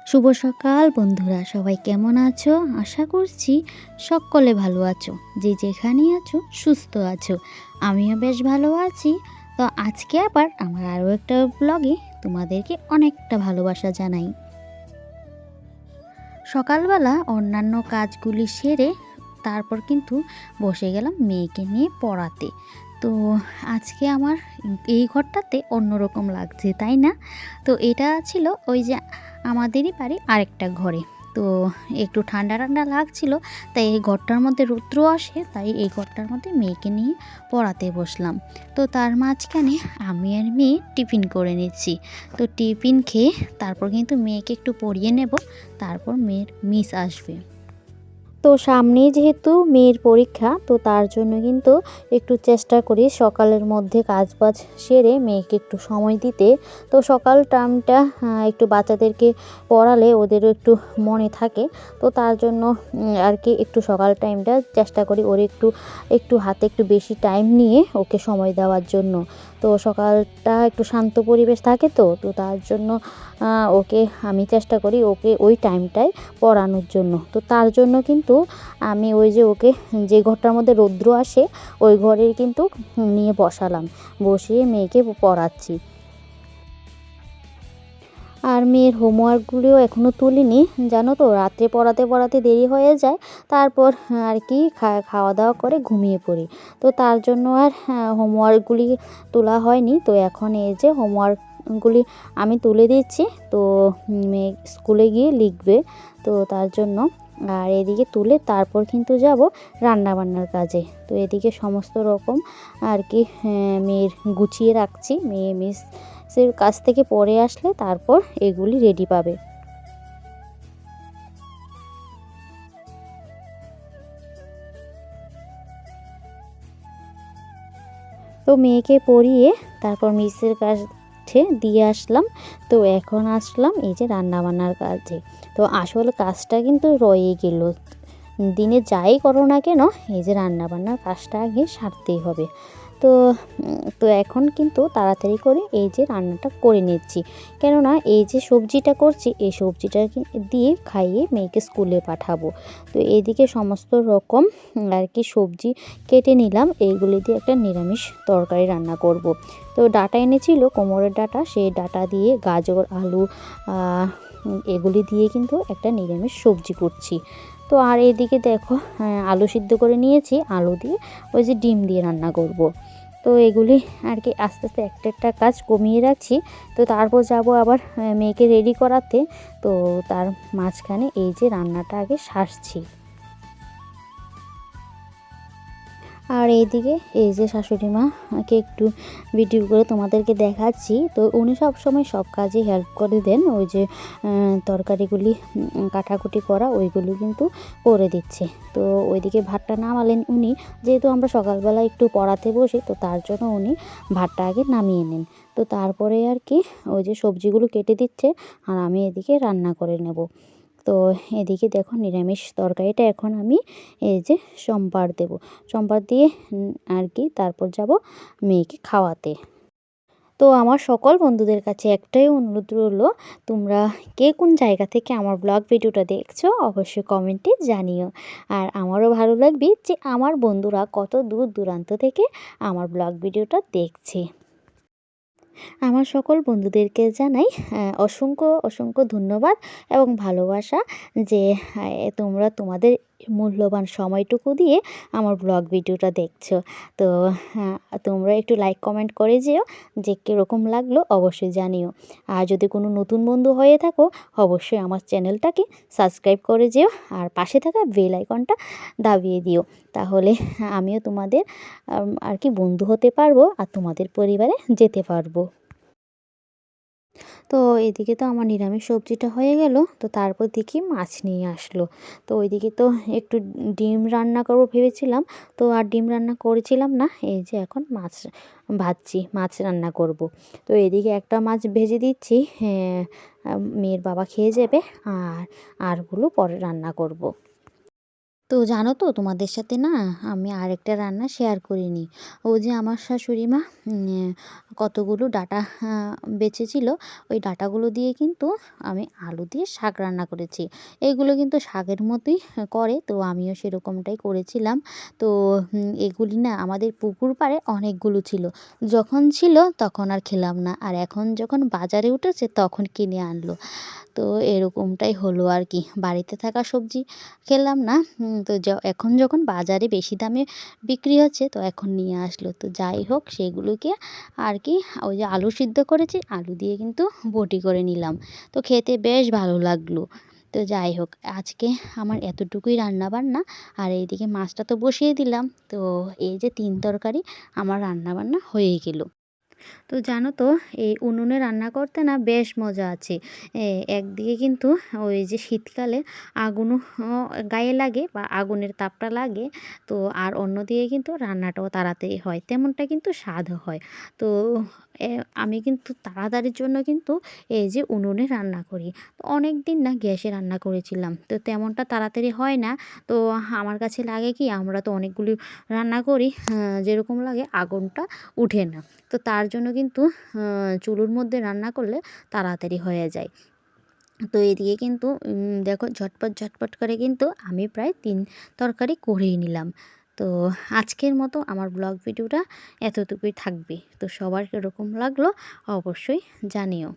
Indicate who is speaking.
Speaker 1: শুভ সকাল বন্ধুরা, সবাই কেমন আছো? আশা করছি সকলে ভালো আছো। যে যেখানেই আছো সুস্থ আছো। আমিও বেশ ভালো আছি। তো আজকে আবার আমার আরও একটা ব্লগে তোমাদেরকে অনেকটা ভালোবাসা জানাই। সকালবেলা অন্যান্য কাজগুলি সেরে তারপর কিন্তু বসে গেলাম মেয়েকে নিয়ে পড়াতে। তো আজকে আমার এই ঘরটাতে অন্যরকম লাগছে, তাই না? তো এটা ছিল ওই যে আমাদেরই বাড়ি আরেকটা ঘরে। তো একটু ঠান্ডা ঠান্ডা লাগছিল, তাই এই ঘরটার মধ্যে রৌদ্র আসে, তাই এই ঘরটার মধ্যে মেয়েকে নিয়ে পড়াতে বসলাম। তো তার মাঝখানে আমি আর মেয়ে টিফিন করে নিচ্ছি। তো টিফিন খেয়ে তারপর কিন্তু মেয়েকে একটু পড়িয়ে নেব, তারপর মেয়ের মিস আসবে। তো সামনেই যেহেতু মেয়ের পরীক্ষা, তো তার জন্য কিন্তু একটু চেষ্টা করি সকালের মধ্যে কাজবাজ সেরে মেয়েকে একটু সময় দিতে। তো সকাল টাইমটা একটু বাচ্চাদেরকে পড়ালে ওদেরও একটু মনে থাকে। তো তার জন্য আর কি একটু সকাল টাইমটা চেষ্টা করি ওর একটু হাতে একটু বেশি টাইম নিয়ে ওকে সময় দেওয়ার জন্য। তো সকালটা একটু শান্ত পরিবেশ থাকে, তো তার জন্য ওকে আমি চেষ্টা করি ওকে ওই টাইমটায় পড়ানোর জন্য। তো তার জন্য কিন্তু আমি ওই যে ওকে যে ঘরটার মধ্যে রৌদ্র আসে ওই ঘরেই কিন্তু নিয়ে বসালাম, বসিয়ে মেয়েকে পড়াচ্ছি। আর মেয়ের হোমওয়ার্কগুলিও এখনও তুলিনি, জানো তো, রাত্রে পড়াতে পড়াতে দেরি হয়ে যায়। তারপর আর কি খাওয়া দাওয়া করে ঘুমিয়ে পড়ি। তো তার জন্য আর হোমওয়ার্কগুলি তোলা হয়নি। তো এখন এই যে হোমওয়ার্কগুলি আমি তুলে দিচ্ছি। তো মেয়ে স্কুলে গিয়ে লিখবে, তো তার জন্য। আর এদিকে তুলে তারপর কিন্তু যাব রান্নাবান্নার কাজে। তো এদিকে সমস্ত রকম আর কি মেয়ের গুছিয়ে রাখছি। মেয়ে মিসের কাছ থেকে পড়ে আসলে তারপর এগুলি রেডি পাবে। তো মেয়েকে পড়িয়ে তারপর মিসের কাছে দিয়ে আসলাম। তো এখন আসলাম এই যে রান্নাবান্নার কাজে। তো আসল কাজটা কিন্তু রয়েই গেল। দিনে যাই করো না কেন, এই যে রান্নাবান্নার কাজটা আগে সারতেই হবে। তো এখন কিন্তু তাড়াতাড়ি করে এই যে রান্নাটা করে নিচ্ছি, কেননা এই যে সবজিটা করছি এই সবজিটা দিয়ে খাইয়ে মেয়েকে স্কুলে পাঠাবো। তো এইদিকে সমস্ত রকম আর কি সবজি কেটে নিলাম, এইগুলি দিয়ে একটা নিরামিষ তরকারি রান্না করব। তো ডাঁটা এনেছিল, কোমরের ডাঁটা, সেই ডাঁটা দিয়ে গাজর আলু এগুলি দিয়ে কিন্তু একটা নিরামিষ সবজি করছি। তো আর এদিকে দেখো আলু সিদ্ধ করে নিয়েছি, আলু দিয়ে ওই যে ডিম দিয়ে রান্না করব। তো এগুলি আর কি আস্তে আস্তে একটা একটা কাজ কমিয়ে রাখছি। তো তারপর যাব আবার মেয়েকে রেডি করাতে। তো তার মাঝখানে এই যে রান্নাটা আগে সারছি। আর এইদিকে এই যে শাশুড়ি মাকে একটু ভিডিও করে তোমাদেরকে দেখাচ্ছি। তো উনি সবসময় সব কাজে হেল্প করে দেন, ওই যে তরকারিগুলি কাটাকুটি করা ওইগুলি কিন্তু করে দিচ্ছে। তো ওইদিকে ভাতটা নামালেন উনি, যেহেতু আমরা সকালবেলা একটু পড়াতে বসি, তো তার জন্য উনি ভাতটা আগে নামিয়ে নেন। তো তারপরে আর কি ওই যে সবজিগুলো কেটে দিচ্ছে, আর আমি এদিকে রান্না করে নেব। তো এদিকে দেখো নিরামিষ তরকারিটা এখন আমি এই যে সম্বার দেব, সম্বার দিয়ে আর কি তারপর যাব মেয়েকে খাওয়াতে। তো আমার সকল বন্ধুদের কাছে একটাই অনুরোধ রইল, তোমরা কে কোন জায়গা থেকে আমার ব্লগ ভিডিওটা দেখছো অবশ্যই কমেন্টে জানিও। আর আমারও ভালো লাগবে যে আমার বন্ধুরা কত দূর দূরান্ত থেকে আমার ব্লগ ভিডিওটা দেখছে। আমার সকল বন্ধুদেরকে জানাই অসংখ্য অসংখ্য ধন্যবাদ এবং ভালোবাসা, যে তোমরা তোমাদের মূল্যবান সময়টুকু দিয়ে আমার ব্লগ ভিডিওটা দেখছো। তো তোমরা একটু লাইক কমেন্ট করে যেও, যে কীরকম লাগলো অবশ্যই জানিও। আর যদি কোনো নতুন বন্ধু হয়ে থাকো অবশ্যই আমার চ্যানেলটাকে সাবস্ক্রাইব করে যেও, আর পাশে থাকা বেল আইকনটা দাবিয়ে দিও। তাহলে আমিও তোমাদের আর কি বন্ধু হতে পারবো, আর তোমাদের পরিবারে যেতে পারবো। তো এদিকে তো আমার নিরামিষ সবজিটা হয়ে গেল। তো তারপর দেখি মাছ নিয়ে আসলো। তো ওইদিকে তো একটু ডিম রান্না করবো ভেবেছিলাম, তো আর ডিম রান্না করেছিলাম না। এই যে এখন মাছ ভাজছি, মাছ রান্না করব। তো এদিকে একটা মাছ ভেজে দিচ্ছি, মেয়ের বাবা খেয়ে যাবে, আর আরগুলো পরে রান্না করব। তো জানো তো তোমাদের সাথে না আমি আরেকটা রান্না শেয়ার করিনি। ওই যে আমার শাশুড়ি মা কতগুলো ডাঁটা বেঁচেছিল, ওই ডাঁটাগুলো দিয়ে কিন্তু আমি আলু দিয়ে শাক রান্না করেছি। এইগুলো কিন্তু শাকের মতোই করে, তো আমিও সেরকমটাই করেছিলাম। তো এগুলি না আমাদের পুকুর পাড়ে অনেকগুলো ছিল। যখন ছিল তখন আর খেলাম না, আর এখন যখন বাজারে উঠেছে তখন কিনে আনলো। তো এরকমটাই হলো আর কি, বাড়িতে থাকা সবজি খেলাম না। তো এখন যখন বাজারে বেশি দামে বিক্রি হচ্ছে তো এখন নিয়ে আসলো। তো যাই হোক সেগুলোকে আর কি ওই যে আলু সিদ্ধ করেছি, আলু দিয়ে কিন্তু বটি করে নিলাম। তো খেতে বেশ ভালো লাগলো। তো যাই হোক আজকে আমার এতটুকুই রান্না বান্না। আর এইদিকে মাছটা তো বসিয়ে দিলাম। তো এই যে 3 তরকারি আমার রান্না বান্না হয়ে গেল। তো জানো তো এই উনুনে রান্না করতে না বেশ মজা আছে। একদিকে কিন্তু ওই যে শীতকালে আগুনও গায়ে লাগে বা আগুনের তাপটা লাগে। তো আর অন্যদিকে কিন্তু রান্নাটাও তাড়াতাড়ি হয়, তেমনটা কিন্তু স্বাদও হয়। তো এ আমি কিন্তু তাড়াতাড়ির জন্য কিন্তু এই যে উনুনে রান্না করি। তো অনেক দিন না গ্যাসে রান্না করেছিলাম, তো তেমনটা তাড়াতাড়ি হয় না। তো আমার কাছে লাগে কি আমরা তো অনেকগুলি রান্না করি, যেরকম লাগে আগুনটা উঠে না। তো তার জন্য কিন্তু চুলোর মধ্যে রান্না করলে তাড়াতাড়ি হয়ে যায়। তো এদিকে কিন্তু দেখো ঝটপট ঝটপট করে কিন্তু আমি প্রায় 3 তরকারি করেই নিলাম। তো আজকের মতো আমার ব্লগ ভিডিওটা এতটুকুই থাকবে। তো সবার কীরকম লাগলো অবশ্যই জানিও।